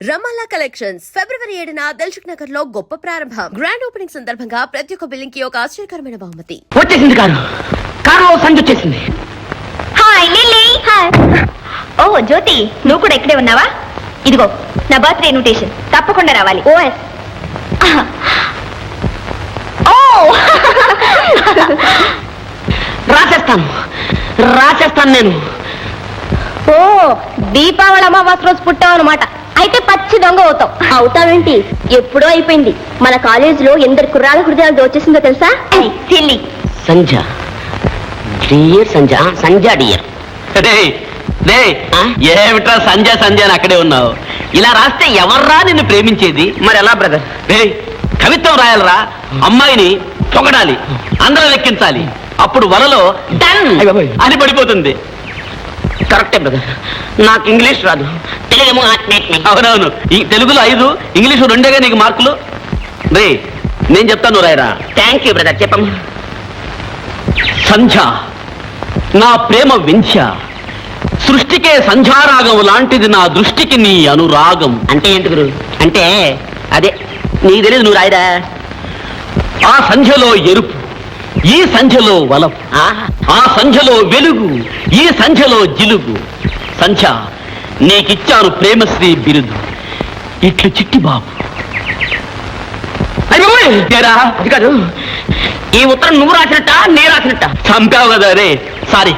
రమాలా collections ఫిబ్రవరి 7న దిల్సుఖ్ నగర్ లో గొప్ప ప్రారంభం. గ్రాండ్ ఓపెనింగ్ సందర్భంగా ప్రతి ఒక్క బిల్లింగ్ కి ఒక ఆశ్చర్యకరమైన బహుమతి వచ్చేసింది. కారు సంజ వచ్చేసింది. Hi lily. హాయ్. ఓ జ్యోతి, నువ్వు కూడా ఇక్కడే ఉన్నావా? ఇదిగో నా బర్త్డే ఇన్విటేషన్, తప్పకుండా రావాలి. ఓఎస్. ఓ రాసేస్తాను నేను. ఓ దీపావళి అమావాస్య రోజు పుట్టావు అనమాట. అయితే పచ్చి దొంగ అవుతావేంటి? ఎప్పుడో అయిపోయింది. మన కాలేజీలో ఎందరు కుర్రాల హృదయాలు దోచేసిందో తెలుసా? సిల్లీ. సంజ డియర్, సంజ డియర్. ఏమిట్రా సంజయ్ అని అక్కడే ఉన్నావు? ఇలా రాస్తే ఎవర్రా నిన్ను ప్రేమించేది? మరి ఎలా బ్రదర్? కవిత్వం రాయాలరా, అమ్మాయిని పొగడాలి, అందరూ లెక్కించాలి, అప్పుడు వలలో డన్ అని పడిపోతుంది. కరెక్టే బ్రదర్, నాకు ఇంగ్లీష్ రాదు, తెలుగేమో. అవునవును, తెలుగులో 5, ఇంగ్లీషు 2గా నీకు మార్కులు. రే నేను చెప్తాను రాయరా. థ్యాంక్ యూ బ్రదర్, చెప్పమ్మా. సంధ్య నా ప్రేమ వింధ్య, సృష్టికే సంధ్యారాగం లాంటిది నా దృష్టికి నీ అనురాగం. అంటే ఏంటి గురు? అంటే అదే నీకు తెలియదు, నువ్వు రాయరా. ఆ సంధ్యలో ఎరుపు, ఈ సంధ్యలో వలపు, ఆ సంధ్యలో వెలుగు, ఈ సంధ్యలో జిలుగు. సంధ్య నీకిచ్చాను ప్రేమశ్రీ బిరుదు, ఇట్లు చిట్టి బాబు. అది కాదు, ఈ ఉత్తరం నువ్వు రాసినట్ట నేను రాసినట్ట? చంపావు కదా రే. సారీ,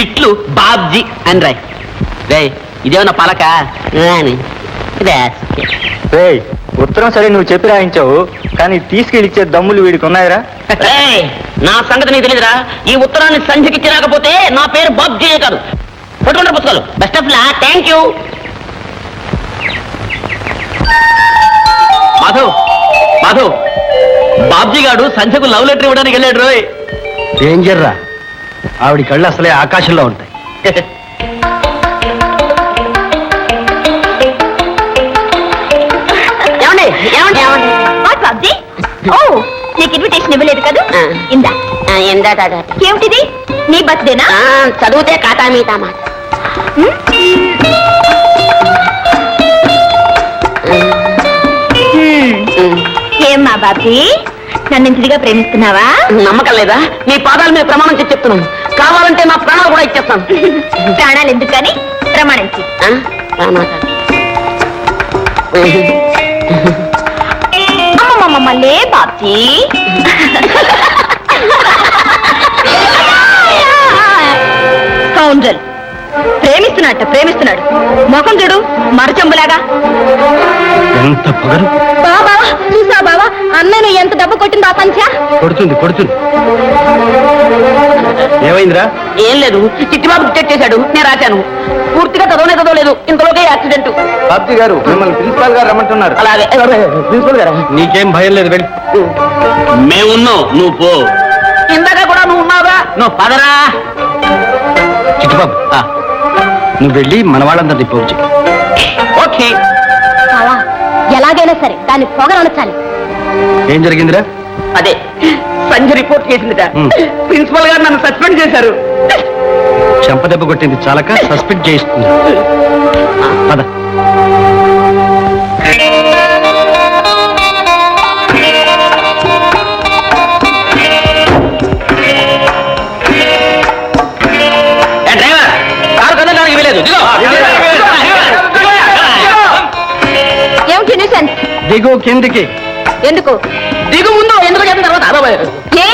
ఇట్లు బాబ్జీ అని రాయ్. రే ఇదేమన్నా పలక? ఉత్తరం సరే నువ్వు చెప్పి రాయించావు, కానీ తీసుకెళ్ళి ఇచ్చే దమ్ములు వీడికి ఉన్నాయరా? నా సంగతి నీకు తెలియదురా. ఈ ఉత్తరాన్ని సంధ్యకి ఇచ్చి రాకపోతే నా పేరు బాబ్జీ కాదు. పట్టుకుంటారు పుస్తకాలు. Best of law. Thank you. Madhav, Babji గారు సంధ్యకు లవ్ లెటర్ ఇవ్వడానికి వెళ్ళాడు రోయ్. డేంజర్ రా, ఆవిడ కళ్ళు అసలే ఆకాశంలో ఉంటాయి. బాబ్జీ, ఓ నీకు ఇన్విటేషన్ ఇవ్వలేదు కదా? ఇందా. ఏమిటిది? నీ బర్త్డేనా? చదివితే కాటా మీతా మాట. ఏమ్మా బాబ్జీ, నన్ను ఇంటిగా ప్రేమిస్తున్నావా? నమ్మకం లేదా? నీ పాదాల మీద ప్రమాణం చేసి చెప్తున్నాను. కావాలంటే నా ప్రాణాలు కూడా ఇచ్చేస్తాను. ప్రాణాలు ఎందుకని ప్రమాణించి. అమ్మమ్మమ్మలే బాబ్జీ. కౌంజల్ ప్రేమిస్తున్నాడు. ముఖం చూడు, మరచెంబులాగా. ఎంత పొగరు! బాబా చూసా బావా, అన్నను ఎంత దెబ్బ కొట్టిందో ఆ సంఖ్య. కొడుతుంది. ఏమైందిరా? ఏం లేదు, చిట్టిబాబు డిటెక్ట్ చేశాడు, నేను రాశాను. పూర్తిగా చదవలేదు, ఇంతలోకే యాక్సిడెంట్. బాబ్జీ గారు మిమ్మల్ని ప్రిన్సిపాల్ గారు రమ్మంటున్నారు. అలాగే ప్రిన్సిపల్ గారు. నీకేం భయం లేదు, వెళ్ళి. మేమున్నాం, నువ్వు పో. ఇందాక కూడా నువ్వు ఉన్నావుగా, నువ్వు పదరా. చిట్టుబాబు, నువ్వు వెళ్ళి మన వాళ్ళంతా దిప్పవచ్చు. ఓకే. బావా, ఎలాగైనా సరే దాన్ని పొగరనొచ్చాలి. ఏం జరిగిందిరా? అదే సంజ రిపోర్ట్ చేసిందిట. ప్రిన్సిపల్ గారు నన్ను సస్పెండ్ చేశారు. చెంపదెబ్బ కొట్టింది చాలక సస్పెండ్ చేయిస్తుంది. పద. డ్రైవర్, కారు కదలడానికి వీలేదు. ఏమిటి న్యూసెన్స్? దిగు కిందికి. ఎందుకు? దిగు ముందు, ఎందుకు చెప్పిన తర్వాత ఏ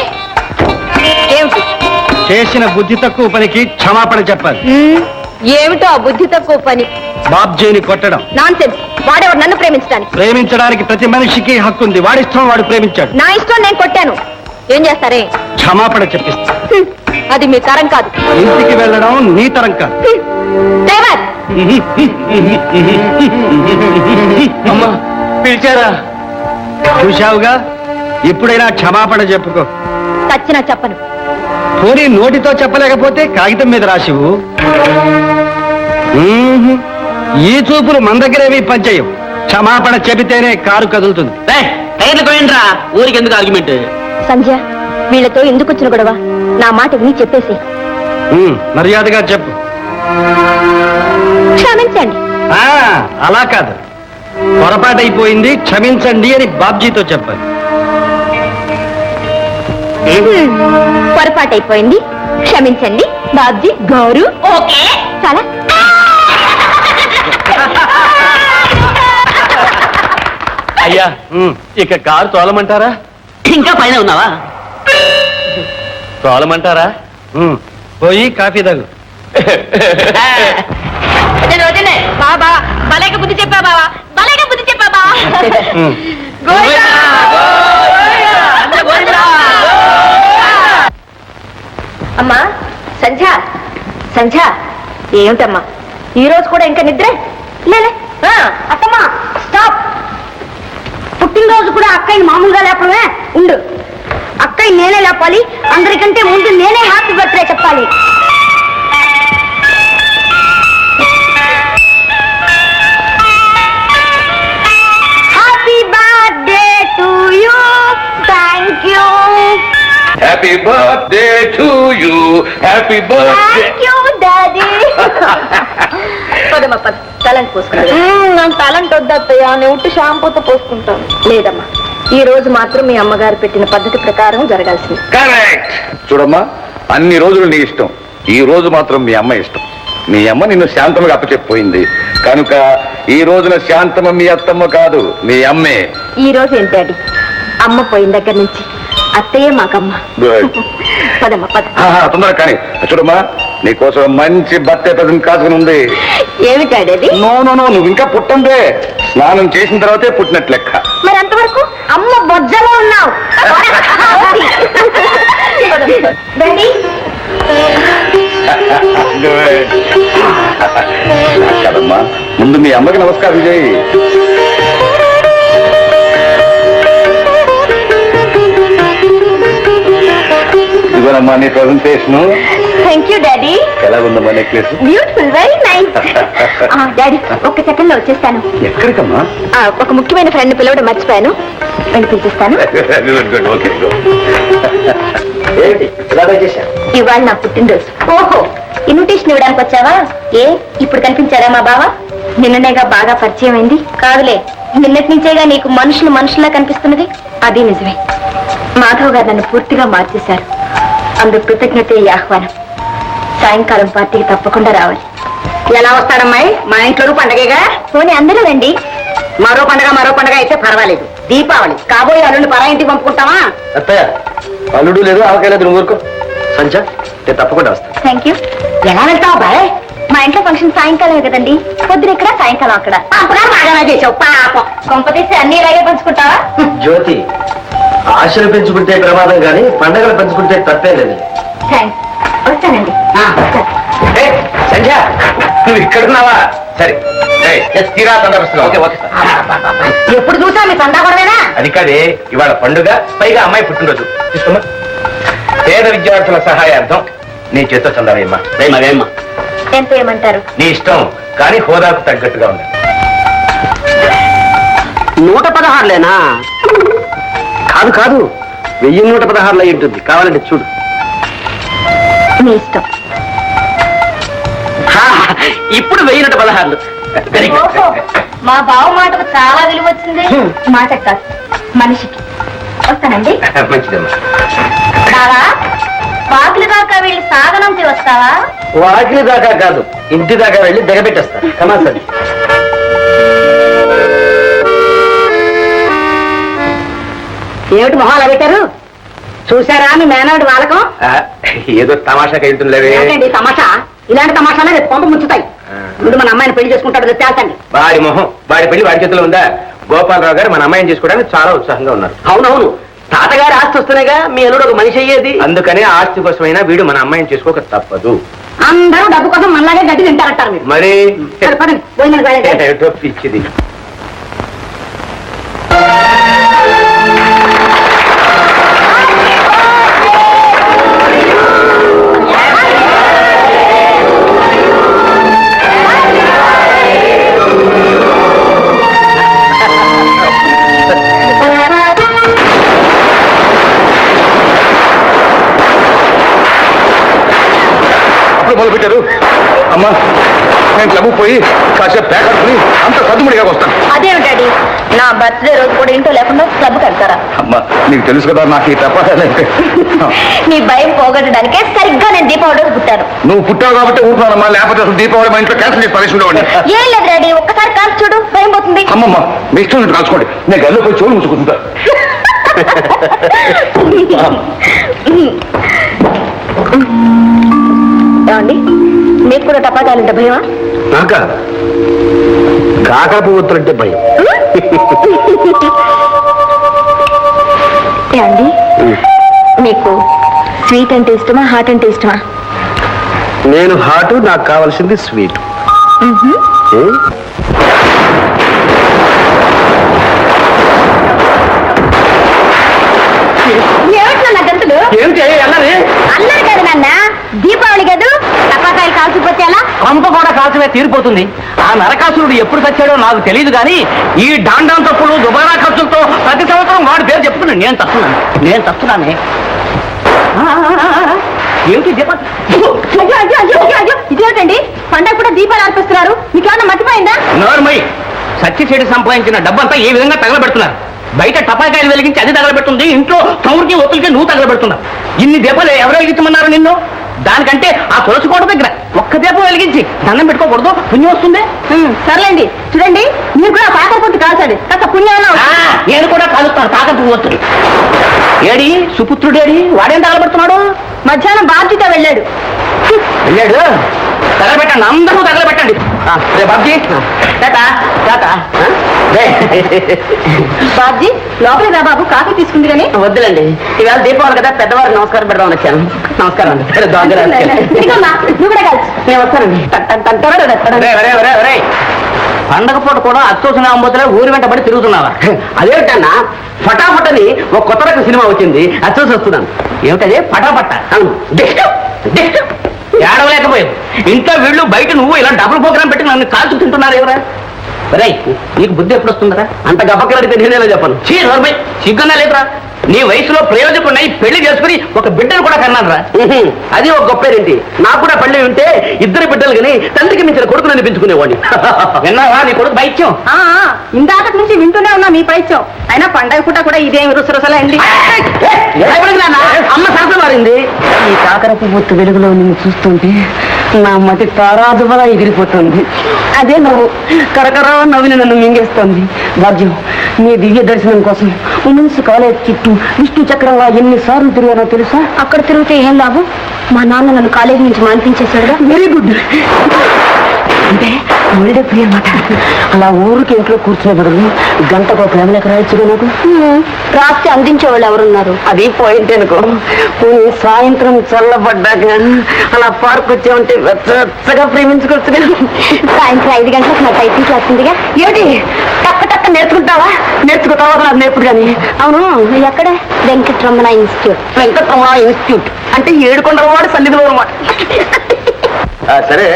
ఏమిటి? చేసిన బుద్ధి తక్కువ పనికి క్షమాపణ చెప్పాలి. ఏమిటో ఆ బుద్ధి తక్కువ పని? బాబ్జీని కొట్టడం నాన్సెన్స్. వాడేవాడు నన్ను ప్రేమించడానికి. ప్రేమించడానికి ప్రతి మనిషికి హక్కు ఉంది. వాడిష్టం వాడు ప్రేమించాడు. నా ఇష్టం నేను కొట్టాను. ఏం చేస్తారే? క్షమాపణ చెప్పిస్తా. అది మీ తరం కాదు. ఇంటికి వెళ్ళడం నీ తరం కాదు. డ్రైవర్, అమ్మా పిలిచారా? చూశావుగా, ఇప్పుడైనా క్షమాపణ చెప్పుకో. చచ్చినా చెప్పను. పోనీ నోటితో చెప్పలేకపోతే కాగితం మీద రాసివు. ఈ చూపులు మన దగ్గరేవి పనిచేయవు. క్షమాపణ చెబితేనే కారు కదులుతుంది. టైర్లు పోయిండ్రా, ఊరికి ఎందుకు ఆర్గ్యుమెంట్? సంధ్య, వీళ్ళతో ఎందుకు వచ్చిన గొడవ? నా మాట విని చెప్పేసి. మర్యాదగా చెప్పు. క్షమించండి. అలా కాదు, పొరపాటైపోయింది క్షమించండి అని బాబ్జీతో చెప్పాలి. పొరపాటైపోయింది క్షమించండి బాబ్జీ గారు. ఓకే చాలా. అయ్యా ఇక కారు తోలమంటారా? ఇంకా పైన ఉన్నావా? తోలమంటారా? పోయి కాఫీ తాగు. బాబా భలేక బుద్ధి చెప్పా బావా, భలేక బుద్ధి చెప్పా బా. అమ్మా సంధ్య, సంధ్య ఏమిటమ్మా ఈ రోజు కూడా ఇంకా నిద్ర లేలే? అత్తమ్మా స్టాప్. పుట్టినరోజు కూడా అక్కయ్య మామూలుగా లేపడమే. ఉండు, అక్కయ్య నేనే లేపాలి, అందరికంటే ముందు నేనే హ్యాపీ బర్త్డే చెప్పాలి. Happy birthday to you. Thank you. Happy birthday to you. Happy birthday. Thank you daddy. పదమ్మా పద, తలంటి పోసుకుంటా. నాకు తలంటి వద్దత్తయ్యా, నేను ఉట్టి షాంపూతో పోసుకుంటాను. లేదమ్మా, ఈ రోజు మాత్రం మీ అమ్మగారు పెట్టిన పద్ధతి ప్రకారం జరగాల్సింది. కరెక్ట్. చూడమ్మా, అన్ని రోజులు నీ ఇష్టం, ఈ రోజు మాత్రం మీ అమ్మ ఇష్టం. మీ అమ్మ నిన్ను శాంతమ్మగా అప్పచెప్పిపోయింది కనుక ఈ రోజున శాంతమ్మ మీ అత్తమ్మ కాదు, మీ అమ్మే. ఈ రోజు ఏంటి డాడీ, అమ్మ పోయిన దగ్గర నుంచి అత్తయ్యే మాకమ్మ. Good. పదమ్మా పద. తొందరగా కానీ. చూడమ్మా, నీకోసం మంచి బర్త్డే ప్రజెంట్ కాసుకుని ఉంది. ఏమి డాడీ అది? నో నో నో, నువ్వు ఇంకా పుట్టందే. స్నానం చేసిన తర్వాతే పుట్టినట్టు లెక్క. మరి అంతవరకు అమ్మ బొజ్జలో ఉన్నావు. Daddy Good. కదమ్మా, ముందు మీ అమ్మకి నమస్కారం చేయి. ఇదిగోనమ్మా నీ ప్రజెంటేషన్. Thank you daddy. ఎలా ఉందమ్మా necklace? Beautiful, very nice. Daddy ఒక్క సెకండ్ లో వచ్చేస్తాను. ఎక్కడికమ్మా? ఒక ముఖ్యమైన ఫ్రెండ్ పిలవడం మర్చిపోయాను, వెళ్ళి పిలిపిస్తాను. ఓకే. ఇవాళ నా పుట్టినరోజు. ఓహో, ఇన్విటేషన్ ఇవ్వడానికి వచ్చావా? ఏ ఇప్పుడు కనిపించారా మా బావ? నిన్ననేగా బాగా పరిచయం అయింది. కాదులే, నిన్నటి నుంచేగా నీకు మనుషులు మనుషుల్లా కనిపిస్తున్నది. అది నిజమే. మాధవ్ గారు నన్ను పూర్తిగా మార్చేశారు. అందుకు కృతజ్ఞత ఈ ఆహ్వానం. సాయంకాలం పార్టీకి తప్పకుండా రావాలి. ఎలా వస్తాడమ్మాయి? మా ఇంట్లో పండగగా. పోనీ అందరూ రండి. మరో పండగ అయితే పర్వాలేదు. దీపావళి కాబోయే అల్లుని పరా ఇంటికి పంపుకుంటావా? అత్తయ్య, అల్లుడు లేదు, ఆవకాయ లేదు, నువ్వు ఊరుకో. సంచ, నేను తప్పకుండా వస్తాను. Thank you. ఎలా వెళ్తావు బాయ్? మా ఇంట్లో ఫంక్షన్ సాయంకాలమే కదండి. పొద్దున ఇక్కడ, సాయంకాలం అక్కడ. బాగా చేసావు పాపం. కొంపతీసి అన్ని ఇలాగే పంచుకుంటావా? జ్యోతి, ఆశలు పెంచుకుంటే ప్రమాదం కానీ పండగలు పెంచుకుంటే తప్పే లేదు. థ్యాంక్స్. వస్తానండి. సంధ్య, నువ్వు ఇక్కడున్నావా? సరే తీరా తొందరస్తున్నావు. ఎప్పుడు చూసా మీ సందాపడమేనా? అది కాదే, ఇవాళ పండుగ, పైగా అమ్మాయి పుట్టినరోజు. చూసుకోమ్మా, పేద విద్యార్థుల సహాయార్థం నీ చేత్తో చందాలేమ్మా. మరేమ్మా ఎంత ఏమంటారు? నీ ఇష్టం, కానీ హోదాకు తగ్గట్టుగా ఉంది. 116లేనా? కాదు కాదు, 1116 అయి ఉంటుంది. కావాలంటే చూడు. మీ ఇష్టం. ఇప్పుడు 1016. ఓహో, మా బావ మాటకు చాలా విలువ వచ్చింది. మాట కాదు, మనిషికి. వస్తానండి. మంచిదమ్మా. బావా, వాకిలి దాకా వెళ్ళి సాగనంపి వస్తావా? వాకిలి దాకా కాదు, ఇంటి దాకా వెళ్ళి దిగబెట్టేస్తా. కమా సార్. ఏమిటి మొహాలు పెట్టారు? చూసారా మీ మేనవాడి వాళ్ళకం? ఏదో తమాషాకి వెళ్తుందిలేవే. ఏంటండి తమాషా? ఇలాంటి తమాషాలే రేపు పంప ముంచుతాయి. ముందు మన అమ్మాయిని పెళ్లి చేసుకుంటాడు తేల్చండి. వాడి మొహం, వాడి పెళ్లి వాడి చేతిలో ఉందా? గోపాలరావు గారు మన అమ్మాయిని చేసుకోవడానికి చాలా ఉత్సాహంగా ఉన్నారు. అవునవును, తాతగారి ఆస్తి వస్తున్నాయిగా మీ అల్లుడు ఒక మనిషి అయ్యేది. అందుకనే ఆస్తి కోసమైనా వీడు మన అమ్మాయిని చేసుకోక తప్పదు. అందరూ డబ్బు కోసం మనలాగే గడ్డి తింటారంటారు మీరు. మరి సరే, పదండి, భోజనానికి వెళ్ళండి. ఏమిటో పిచ్చిది. మొదలు పెట్టారు. అమ్మా, నేను క్లబ్ పోయి కాసేపు ప్యాక్ అనుకుని అంత సద్దుముడిగా వస్తాను. అదేమిటండి బర్త్డే రోజు కూడా ఇంట్లో లేకుండా క్లబ్కి వెళ్తారా? అమ్మా నీకు తెలుసు కదా నాకు ఈ తప్పాలంటే. నీ భయం పోగొట్టడానికే సరిగ్గా నేను దీపావళి రోజు పుట్టాను. నువ్వు పుట్టావు కాబట్టి ఊరుకోనమ్మా, లేకపోతే అసలు దీపావళి మా ఇంట్లో క్యాన్సిల్ చేసి పరిస్థితి ఉండేవాడిని. ఏం లేదు డాడీ, ఒక్కసారి కాల్చి చూడు, భయం పోతుంది. అమ్మమ్మ మీ ఇష్టం కాల్చుకోండి, నేను గదిలో పోయి చెవులు ముసుకుంటా. ఏమండి, మీకు కూడా టపాకాయలంటే భయమా? నాక కాకర పువ్వుతులంటే భయం. ఏమండి, మీకు స్వీట్ అంటే ఇష్టమా, హాట్ అంటే ఇష్టమా? నేను హాటు, నాకు కావాల్సింది స్వీట్. ఏమిటన్నా గంతులు? ఏమిటి అన్నది? అన్నారు కదా నాన్న, దీపావళి కదా, టపాకాయలు కాల్చిపోతే ఎలా? కొంప కూడా కాల్చమే తీరిపోతుంది. ఆ నరకాసురుడు ఎప్పుడు చచ్చాడో నాకు తెలియదు కానీ ఈ డాండాం తప్పులు దుబారా ఖర్చులతో ప్రతి సంవత్సరం వాడి పేరు చెప్పుకున్నాను. నేను తస్తున్నానే. ఏమిటి దీప? అయ్యో అయ్యో అయ్యో అయ్యో అయ్యో, ఇదేమిటండి పండగ కూడా దీపాలు అర్పిస్తున్నారు? మీకు ఏమన్నా మర్చిపోయిందా? నోర్మై, సచ్చి చెడు సంపాదించిన డబ్బంతా ఏ విధంగా తగలబెడుతున్నారు? బయట టపాకాయలు వెలిగించి అది తగలబెట్టుంది, ఇంట్లో చౌరికి ఒత్తులకి నువ్వు తగలబెడుతున్నావు. ఇన్ని దీపాలు ఎవరు వెలిగించమన్నారు నిన్ను? దానికంటే ఆ తులసి కోట దగ్గర ఒక్క దీపం వెలిగించి దండం పెట్టుకోకూడదు, పుణ్యం వస్తుంది. సర్లేండి, చూడండి మీరు కూడా కాకర పొత్తు కాల్చండి, కాస్త పుణ్యం. నేను కూడా కాలుస్తాను కాకర వస్తుంది. ఏడి సుపుత్రుడేడి, వాడేం తగలబెడుతున్నాడు? మధ్యాహ్నం బాధ్యత వెళ్ళాడు. వెళ్ళాడు, తగలబెట్టండి, అందరూ తగలబెట్టండి. రే బాబ్జీ, తాత తాత, బాబ్జీ లోపలికి రా బాబు, కాఫీ తీసుకుంది కానీ. వద్దులండి, ఈవేళ దీపావళి కదా, పెద్దవారికి నమస్కారం పెడదామని వచ్చాను. నమస్కారం అండి. నువ్వు కూడా కాల్చు. నేను వస్తానండి. పండగ పూట కూడా అచ్చోసిన అమ్మతులే ఊరి వెంటబడి తిరుగుతున్నావా? అదేమిటన్నా, ఫటాఫట్ అని ఒక కొత్త రకం సినిమా వచ్చింది, అచ్చోసి వస్తున్నాను. ఏమిటది? ఫటాఫట్ ఏడవలేకపోయావు. ఇంట్లో వీళ్ళు, బయట నువ్వు ఇలా డబుల్ ప్రోగ్రామ్ పెట్టి నన్ను కాల్చు తింటున్నారు ఎవరా? రై, నీకు బుద్ధి ఎప్పుడు వస్తుందరా? అంత గబ్బకలడితే నేనేలా చెప్పను. సిగ్గున్నా లేదురా? నీ వయసులో ప్రయోజకున్నాయి, పెళ్లి చేసుకుని ఒక బిడ్డను కూడా కన్నాను రా. అది ఒక గొప్పేంటి. నాకు కూడా పెళ్లి ఉంటే ఇద్దరు బిడ్డలు కానీ తండ్రికి మించిన కొడుకుని అనిపించుకునేవాడిని. విన్నావా నీ కొడుకు పైత్యం? ఇందాక నుంచి వింటూనే ఉన్నా మీ పైత్యం. అయినా పండగ పూట కూడా ఇదేమి రుసరుసలా అండి. అమ్మ సరస మారింది. ఈ కాకర పువ్వు వెలుగులో నిన్ను చూస్తుంటే నా మతి తారాదువలా ఎగిరిపోతుంది. అదే నవ్వు కరకరా నవ్విని నన్ను మింగేస్తోంది. భాగ్యం, నీ దివ్య దర్శనం కోసం ఉమెన్స్ కాలేజ్ చుట్టూ విష్ణు చక్రంగా ఎన్నిసార్లు తిరిగానో తెలుసా? అక్కడ తిరిగితే ఏం లాభం? మా నాన్న నన్ను కాలేజీ నుంచి మానిపించేశాడుగా. Very good. అంటే ఒళ్ళే ప్రియ మాట. అలా ఊరికి ఇంట్లో కూర్చునే బదులు గంటకు ప్రేమలేక రాయొచ్చుగా నాకు. రాస్తే అందించే వాళ్ళు ఎవరున్నారు? అది పాయింట్ అనుకో. సాయంత్రం చల్లబడ్డాక అలా పార్క్ వచ్చామంటే వెచ్చగా ప్రేమించుకోవచ్చు. సాయంత్రం 5 గంటలకు నా టైపింగ్ క్లాస్ ఉందిగా. ఏమిటి టక్క టక్క నేర్చుకుంటావా? నేర్చుకుంటావా? నాకు నేర్పుడు కానీ. అవును, ఎక్కడే? వెంకటరమణ ఇన్స్టిట్యూట్. వెంకటరమణ ఇన్స్టిట్యూట్ అంటే ఏడుకొండలవాడు సన్నిధిలో అన్నమాట. సరే,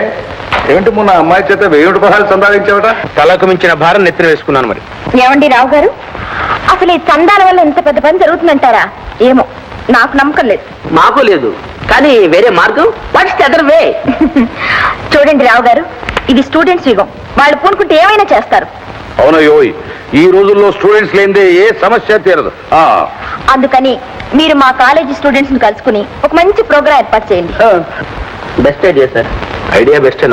ఏమిటి మొన్న అమ్మాయి చేత 1000 రూపాయలు సంపాదించావట? తలకు మించిన భారం నెత్తిన వేసుకున్నాను. మరి ఏమండి రావు గారు, అసలు ఈ చందాల వల్ల ఇంత పెద్ద పని జరుగుతుందంటారా? ఏమో, నాకు నమ్మకం లేదు. మాకు లేదు, కానీ వేరే మార్గం. What's the other way? చూడండి రావు గారు, ఇది స్టూడెంట్స్ యుగం. వాళ్ళు పూనుకుంటే ఏమైనా చేస్తారు. అవునయ్యో, ఈ రోజుల్లో స్టూడెంట్స్ లేనిదే ఏ సమస్య తీరదు. అందుకని మీరు మా కాలేజీ స్టూడెంట్స్ ని కలుసుకుని ఒక మంచి ప్రోగ్రాం ఏర్పాటు చేయండి. Best idea sir. Idea best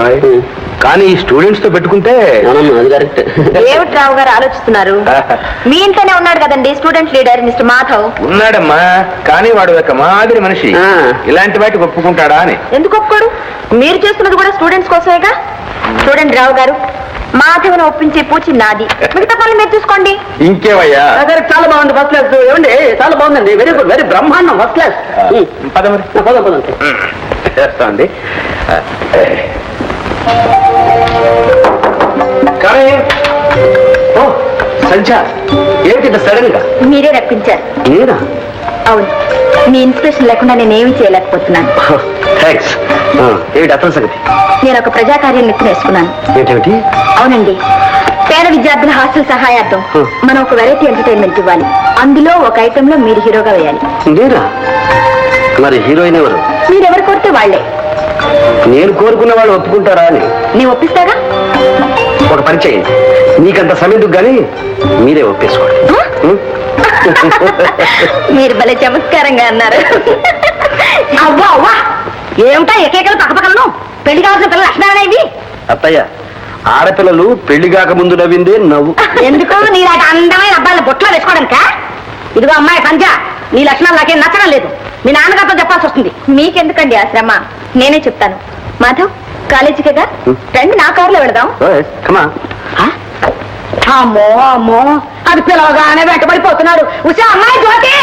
కానీ ఈ స్టూడెంట్స్ తో పెట్టుకుంటే అది కరెక్ట్. ఏమిటి రావు గారు ఆలోచిస్తున్నారు? మీ ఇంట్లోనే ఉన్నాడు కదండి స్టూడెంట్ లీడర్ మిస్టర్ మాధవ్. ఉన్నాడమ్మా, కానీ వాడు ఒక మాదిరి మనిషి. ఇలాంటి వాటికి ఒప్పుకుంటాడా అని. ఎందుకు ఒప్పుకోడు? మీరు చేస్తున్నది కూడా స్టూడెంట్స్ కోసమేగా. చూడండి రావు గారు, మాధవ్ను ఒప్పించే పూచి నాది, మిగతా పనులు మీరు చూసుకోండి. ఇంకేవయ్యా? చాలా బాగుంది, ఫస్ట్ క్లాస్. ఏమండి, చాలా బాగుందండి. వెరీ గుడ్, వెరీ బ్రహ్మాండం, ఫస్ట్ క్లాస్. పదం చేస్తా అండి. కానీ ఓ సంచా, ఏమిటి సడన్ గా? మీరే రప్పించారు. నేనా? అవును, మీ ఇన్స్పిరేషన్ లేకుండా నేనేమీ చేయలేకపోతున్నాను. థ్యాంక్స్. ఏమిటి అసలు సంగతి? నేను ఒక ప్రజాకార్యం నెత్తినేసుకున్నాను. ఏమిటి? అవునండి, పేద విద్యార్థుల హాస్టల్ సహాయార్థం మనం ఒక వెరైటీ ఎంటర్టైన్మెంట్ ఇవ్వాలి. అందులో ఒక ఐటమ్ లో మీరు హీరోగా వేయాలి. నేనా? మరి హీరోయిన్ ఎవరు? మీరెవరు కోరితే వాళ్లే. నేను కోరుకున్న వాళ్ళు ఒప్పుకుంటారా అని? నీ ఒప్పిస్తాగా? ఒక పని చేయండి, నీకంత సమయం కానీ మీరే ఒప్పేసుకోండి. మీరు భలే చమత్కారంగా అన్నారు. అవ్వా అవ్వా ఏమిటా ఎకేకలు పక్కపక్కలను పెళ్లి కావాల్సిన పిల్లలు లక్షణాలనే ఇవి. అత్తయ్య, ఆడపిల్లలు పెళ్లి కాక ముందు నవ్విందే నవ్వు. ఎందుకు నీలాంటి అందమైన అబ్బాయిల బొట్లో వేసుకోవడానిక? ఇదిగో అమ్మాయి పంజ, నీ లక్షణాలు నాకేం నచ్చడం లేదు. మీ నాన్నగారితో చెప్పాల్సి వస్తుంది. మీకెందుకండి ఆ శ్రమ, నేనే చెప్తాను. మాధవ్, కాలేజీకేగా రండి, నా కారులో వెళదాం. కమా. అమ్మో అమ్మో, అది పిలవగానే వెంటబడిపోతున్నాడు. ఉసే అమ్మాయి జ్యోతి,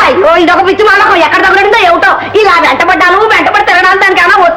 అయ్యో ఇదొక పిచ్చి వాళ్ళకం ఎక్కడ తగలడిందో ఏమిటో. ఇలా వెంటబడ్డాను వెంటబడి తిరగడానికి దానికైనా వచ్చి